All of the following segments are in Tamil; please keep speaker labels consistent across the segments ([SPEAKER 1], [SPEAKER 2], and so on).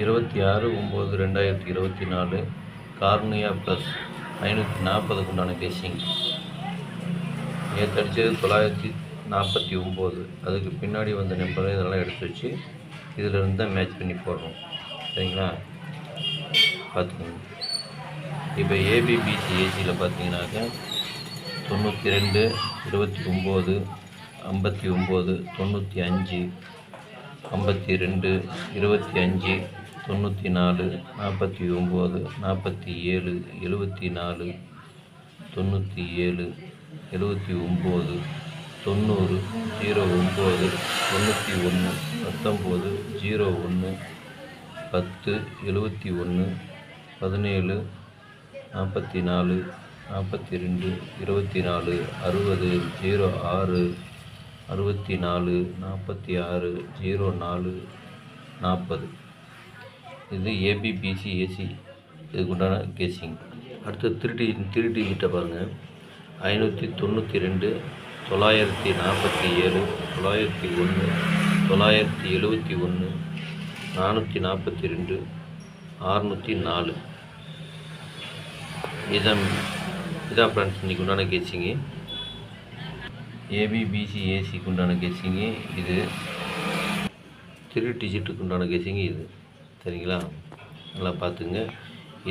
[SPEAKER 1] 26/9/2024 கார்னியா ப்ளஸ் 540க்கு உண்டான கேசிங். நேற்று அடித்தது 949. அதுக்கு பின்னாடி வந்த நம்பரை இதெல்லாம் எடுத்து வச்சு இதிலிருந்து தான் மேட்ச் பண்ணி போடுறோம். சரிங்களா, பார்த்துக்கோங்க. இப்போ ஏபிபிசி ஏசியில் பார்த்தீங்கன்னாக்கா 92, 29, 59, 95, 52, 25, 94, 49, 47, 74, 97, 79, 90, 09, 91, 19, 01, 10, 71, 17, 44, 42, 24, 60, 06, 64, 46, 04, 40. இது ஏபிபிசி ஏசி இதுக்கு உண்டான கேசிங். அடுத்து த்ரீ டிஜிட்டை பாருங்கள். 592, 947, 901, 971, 442, 604. இதான் ஃப்ரெண்ட்ஸ் இன்றைக்கு உண்டான கேசிங்கு. ஏபிபிசி ஏசிக்கு உண்டான கேசிங்கு இது. 3 டிஜிட்டுக்கு உண்டான கேசிங்கு இது. சரிங்களா, நல்லா பார்த்துங்க.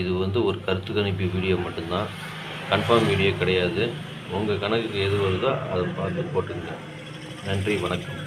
[SPEAKER 1] இது ஒரு கருத்து கணிப்பு வீடியோ மட்டும்தான், கன்ஃபார்ம் வீடியோ கிடையாது. உங்கள் கணக்குக்கு எது வருதோ அதை பார்த்து போட்டுங்க. நன்றி, வணக்கம்.